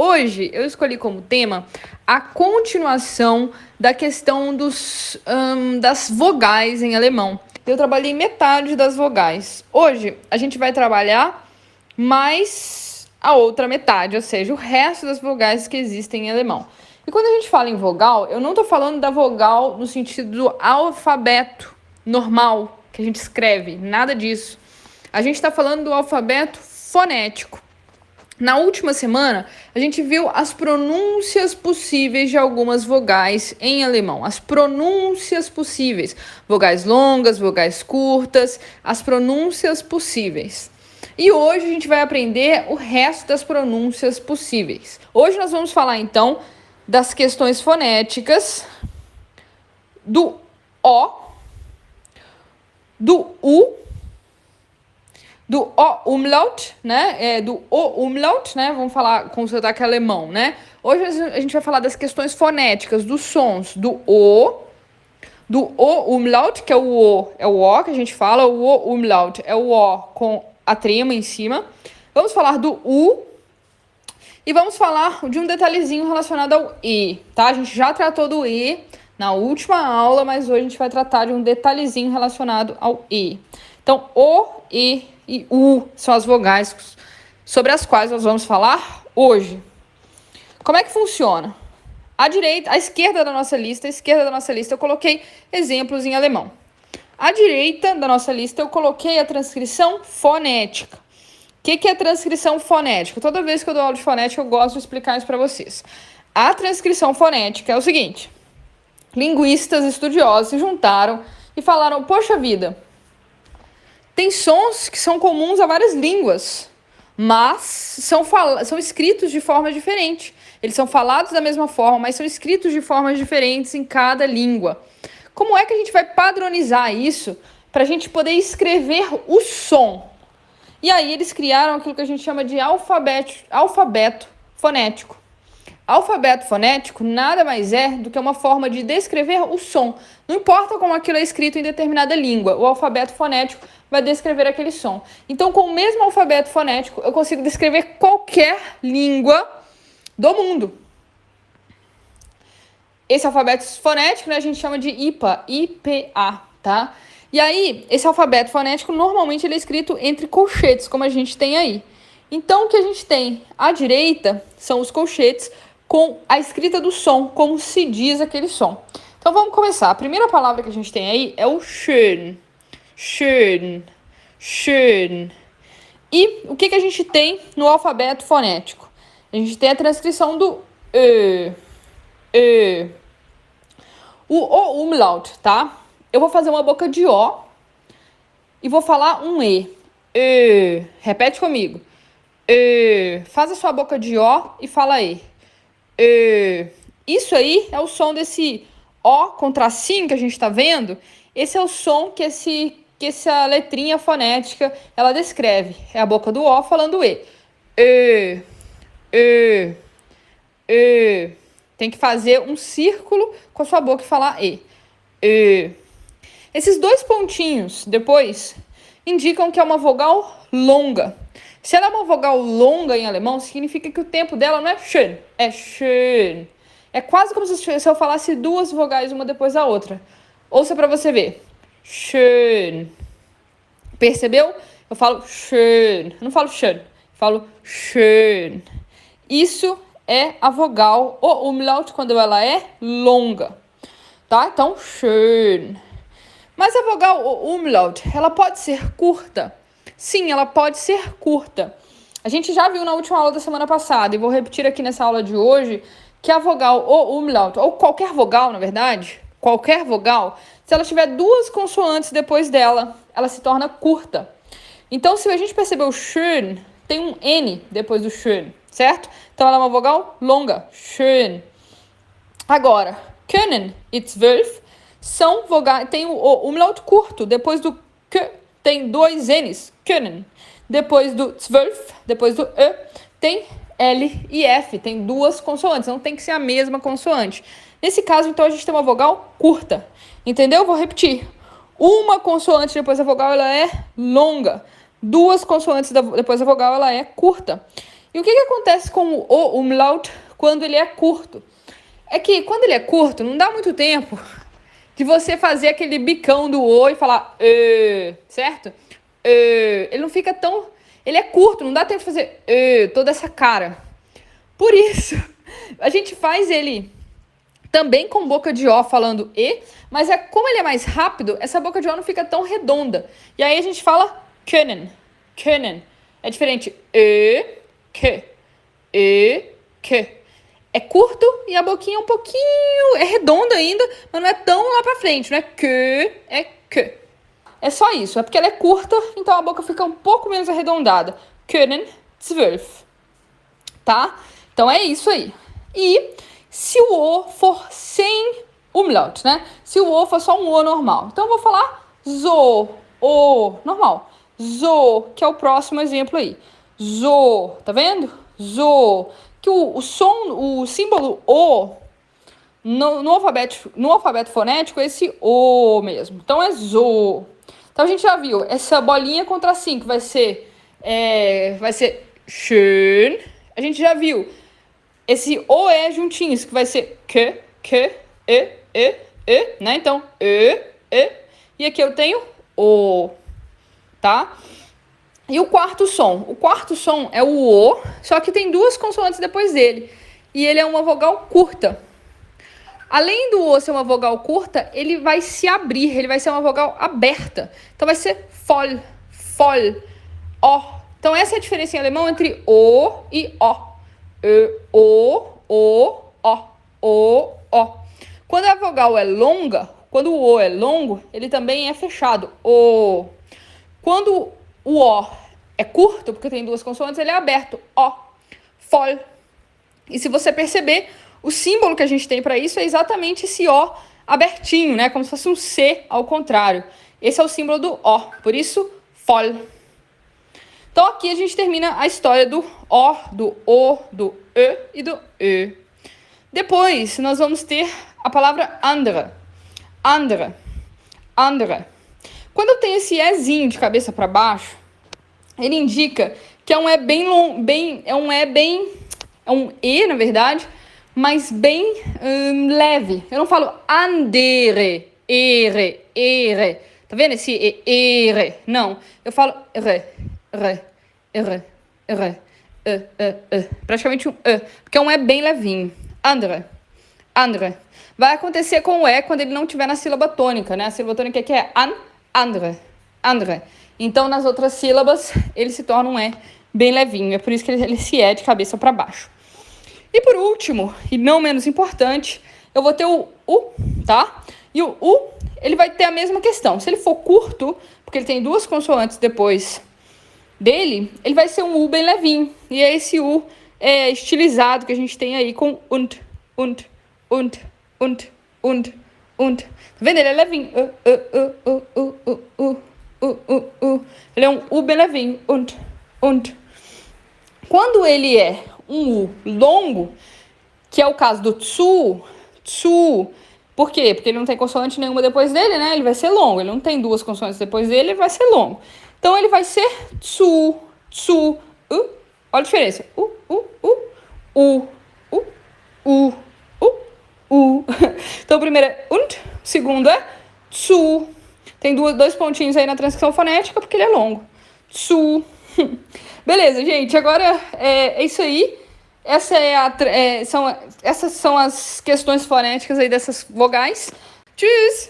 Hoje eu escolhi como tema a continuação da questão das vogais em alemão. Eu trabalhei metade das vogais. Hoje a gente vai trabalhar mais a outra metade, ou seja, o resto das vogais que existem em alemão. E quando a gente fala em vogal, eu não estou falando da vogal no sentido do alfabeto normal que a gente escreve, nada disso. A gente está falando do alfabeto fonético. Na última semana, a gente viu as pronúncias possíveis de algumas vogais em alemão. As pronúncias possíveis. Vogais longas, vogais curtas, as pronúncias possíveis. E hoje a gente vai aprender o resto das pronúncias possíveis. Hoje nós vamos falar, então, das questões fonéticas, do O, do U, do O-Umlaut, né? Do O-Umlaut, né? Vamos falar com o sotaque alemão, né? Hoje a gente vai falar das questões fonéticas, dos sons do O, do O-Umlaut, que é o O que a gente fala, o O-Umlaut é o O com a trema em cima. Vamos falar do U e vamos falar de um detalhezinho relacionado ao E, tá? A gente já tratou do E na última aula, mas hoje a gente vai tratar de um detalhezinho relacionado ao E. Então, O, E e U são as vogais sobre as quais nós vamos falar hoje. Como é que funciona? A esquerda da nossa lista, eu coloquei exemplos em alemão. À direita da nossa lista, eu coloquei a transcrição fonética. O que é transcrição fonética? Toda vez que eu dou aula de fonética, eu gosto de explicar isso para vocês. A transcrição fonética é o seguinte: linguistas estudiosos se juntaram e falaram, poxa vida, tem sons que são comuns a várias línguas, mas são escritos de forma diferente. Eles são falados da mesma forma, mas são escritos de formas diferentes em cada língua. Como é que a gente vai padronizar isso para a gente poder escrever o som? E aí eles criaram aquilo que a gente chama de alfabeto fonético. Alfabeto fonético nada mais é do que uma forma de descrever o som. Não importa como aquilo é escrito em determinada língua, o alfabeto fonético vai descrever aquele som. Então, com o mesmo alfabeto fonético, eu consigo descrever qualquer língua do mundo. Esse alfabeto fonético, né, a gente chama de IPA, tá? E aí, esse alfabeto fonético, normalmente ele é escrito entre colchetes, como a gente tem aí. Então, o que a gente tem à direita são os colchetes com a escrita do som, como se diz aquele som. Então, vamos começar. A primeira palavra que a gente tem aí é o schön. Schön. Schön. E o que a gente tem no alfabeto fonético? A gente tem a transcrição do Ö. Ö. O O-Umlaut, tá? Eu vou fazer uma boca de O e vou falar um E. Ö. Repete comigo. Faz a sua boca de O e fala E. Isso aí é o som desse O com tracinho que a gente tá vendo. Esse é o som que essa letrinha fonética ela descreve. É a boca do O falando E. Tem que fazer um círculo com a sua boca e falar E. Esses dois pontinhos depois indicam que é uma vogal longa. Se ela é uma vogal longa em alemão, significa que o tempo dela não é schön, é schön. É quase como se eu falasse duas vogais uma depois da outra. Ouça para você ver. Schön. Percebeu? Eu falo schön. Eu não falo schön. Eu falo schön. Isso é a vogal o umlaut quando ela é longa. Tá? Então, schön. Mas a vogal o umlaut, ela pode ser curta? Sim, ela pode ser curta. A gente já viu na última aula da semana passada, e vou repetir aqui nessa aula de hoje, que a vogal o umlaut, ou qualquer vogal, na verdade, qualquer vogal, se ela tiver duas consoantes depois dela, ela se torna curta. Então, se a gente perceber o schön, tem um N depois do schön, certo? Então, ela é uma vogal longa, schön. Agora, können e zwölf são vogais, tem o umlaut curto, depois do K tem dois N's, können. Depois do zwölf, depois do E, tem L e F, tem duas consoantes, não tem que ser a mesma consoante. Nesse caso, então, a gente tem uma vogal curta, entendeu? Vou repetir. Uma consoante depois da vogal, ela é longa. Duas consoantes depois da vogal, ela é curta. E o que acontece com o umlaut quando ele é curto? É que quando ele é curto, não dá muito tempo de você fazer aquele bicão do O e falar certo? Ele não fica tão... Ele é curto, não dá tempo de fazer toda essa cara. Por isso, a gente faz ele também com boca de O falando E, mas como ele é mais rápido, essa boca de O não fica tão redonda. E aí a gente fala können, können. É diferente. Que. É curto e a boquinha é um pouquinho... É redonda ainda, mas não é tão lá pra frente. Não é que. É só isso. É porque ela é curta, então a boca fica um pouco menos arredondada. Können 12. Tá? Então é isso aí. E se o O for sem umlaut, né? Se o O for só um O normal. Então eu vou falar zo, O, normal. Zo, que é o próximo exemplo aí. Zo, tá vendo? Zo. Que o símbolo O, no alfabeto fonético, é esse O mesmo. Então é zo. Então a gente já viu, essa bolinha com tracinho que vai ser schön. A gente já viu esse OE juntinhos, que vai ser né? Então, e aqui eu tenho O, tá? E o quarto som? O quarto som é o O, só que tem duas consoantes depois dele. E ele é uma vogal curta. Além do O ser uma vogal curta, ele vai se abrir, ele vai ser uma vogal aberta. Então vai ser voll, O. Então essa é a diferença em alemão entre O e O. O. Quando a vogal é longa, quando o O é longo, ele também é fechado. O. Quando o O é curto, porque tem duas consoantes, ele é aberto. O. Voll. E se você perceber, o símbolo que a gente tem para isso é exatamente esse O abertinho, né? Como se fosse um C ao contrário. Esse é o símbolo do O. Por isso, voll. Então aqui a gente termina a história do O, do O, do E e do Ö. Depois nós vamos ter a palavra andere. Andere. Quando eu tenho esse Ezinho de cabeça para baixo, ele indica que é um E bem longo, é um E, na verdade, mas bem leve. Eu não falo andere, ere. Tá vendo esse ere? Não. Eu falo re. Praticamente um E, porque é um E bem levinho. Andere. Vai acontecer com o E quando ele não estiver na sílaba tônica, né? A sílaba tônica aqui é andre. Então, nas outras sílabas, ele se torna um E bem levinho. É por isso que ele se é de cabeça para baixo. E por último, e não menos importante, eu vou ter o U, tá? E o U, ele vai ter a mesma questão. Se ele for curto, porque ele tem duas consoantes depois dele, ele vai ser um U bem levinho. E é esse U estilizado que a gente tem aí com und. Tá vendo? Ele é levinho. Ele é um U bem levinho. Und. Quando ele é um U longo, que é o caso do tsu. Por quê? Porque ele não tem consoante nenhuma depois dele, né? Ele vai ser longo. Ele não tem duas consoantes depois dele, ele vai ser longo. Então, ele vai ser tsu. Olha a diferença. Então, o primeiro é und, o segundo é tsu. Tem dois pontinhos aí na transcrição fonética, porque ele é longo. Tsu. Beleza, gente. Agora é isso aí. Essas são as questões fonéticas aí dessas vogais. Tschüss!